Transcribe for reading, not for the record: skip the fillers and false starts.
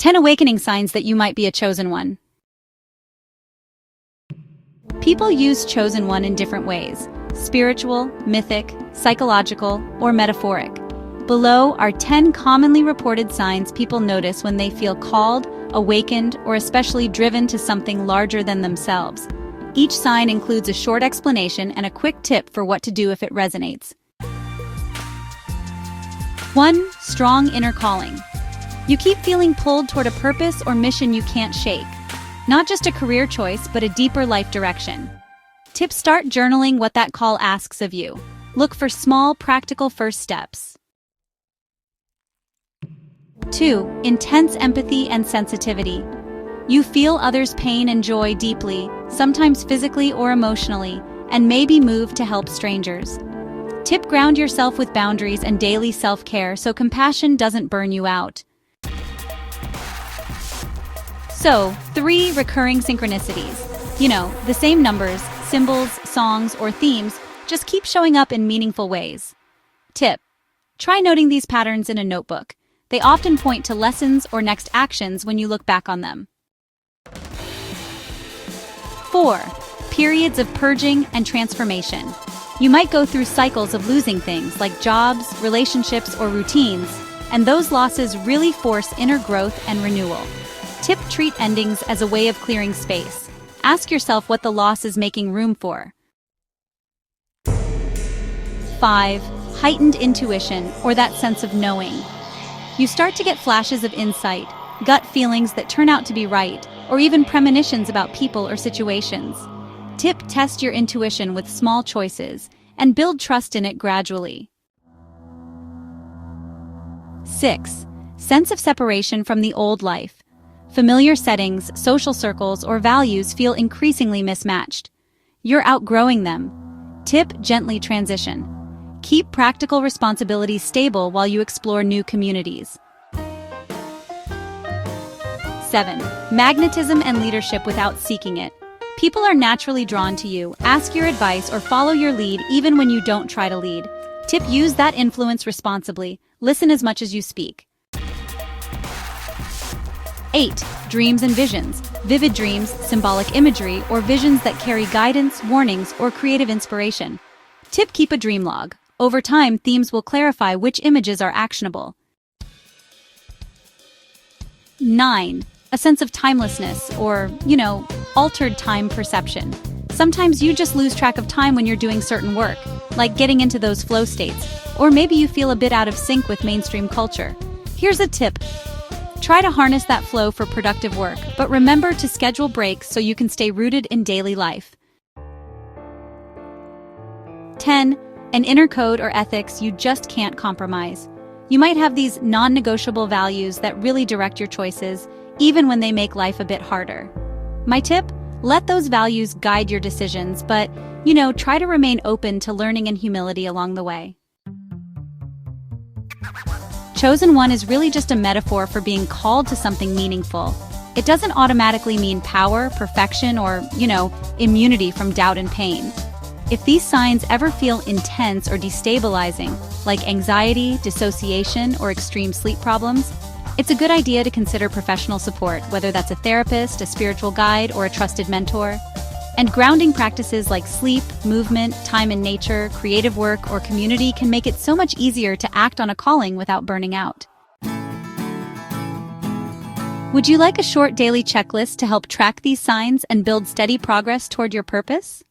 10 awakening signs that you might be a chosen one. People use chosen one in different ways: spiritual, mythic, psychological, or metaphoric. Below are 10 commonly reported signs people notice when they feel called, awakened, or especially driven to something larger than themselves. Each sign includes a short explanation and a quick tip for what to do if it resonates. 1. Strong inner calling. You keep feeling pulled toward a purpose or mission you can't shake. Not just a career choice, but a deeper life direction. Tip: start journaling what that call asks of you. Look for small, practical first steps. 2. Intense empathy and sensitivity. You feel others' pain and joy deeply, sometimes physically or emotionally, and may be moved to help strangers. Tip: ground yourself with boundaries and daily self-care so compassion doesn't burn you out. So, 3 recurring synchronicities. You know, the same numbers, symbols, songs, or themes, just keep showing up in meaningful ways. Tip: try noting these patterns in a notebook. They often point to lessons or next actions when you look back on them. 4. Periods of purging and transformation. You might go through cycles of losing things like jobs, relationships, or routines, and those losses really force inner growth and renewal. Tip: treat endings as a way of clearing space. Ask yourself what the loss is making room for. 5. Heightened intuition, or that sense of knowing. You start to get flashes of insight, gut feelings that turn out to be right, or even premonitions about people or situations. Tip: test your intuition with small choices and build trust in it gradually. 6. Sense of separation from the old life. Familiar settings, social circles, or values feel increasingly mismatched. You're outgrowing them. Tip: gently transition. Keep practical responsibilities stable while you explore new communities. 7. Magnetism and leadership without seeking it. People are naturally drawn to you. Ask your advice or follow your lead even when you don't try to lead. Tip: use that influence responsibly. Listen as much as you speak. 8. Dreams and visions. Vivid dreams, symbolic imagery, or visions that carry guidance, warnings, or creative inspiration. Tip: keep a dream log. Over time, themes will clarify which images are actionable. 9. A sense of timelessness, or, altered time perception. Sometimes you just lose track of time when you're doing certain work, like getting into those flow states, or maybe you feel a bit out of sync with mainstream culture. Here's a tip. Try to harness that flow for productive work, but remember to schedule breaks so you can stay rooted in daily life. 10. An inner code or ethics you just can't compromise. You might have these non-negotiable values that really direct your choices, even when they make life a bit harder. My tip? Let those values guide your decisions, but, try to remain open to learning and humility along the way. Chosen one is really just a metaphor for being called to something meaningful. It doesn't automatically mean power, perfection, or, immunity from doubt and pain. If these signs ever feel intense or destabilizing, like anxiety, dissociation, or extreme sleep problems, it's a good idea to consider professional support, whether that's a therapist, a spiritual guide, or a trusted mentor. And grounding practices like sleep, movement, time in nature, creative work, or community can make it so much easier to act on a calling without burning out. Would you like a short daily checklist to help track these signs and build steady progress toward your purpose?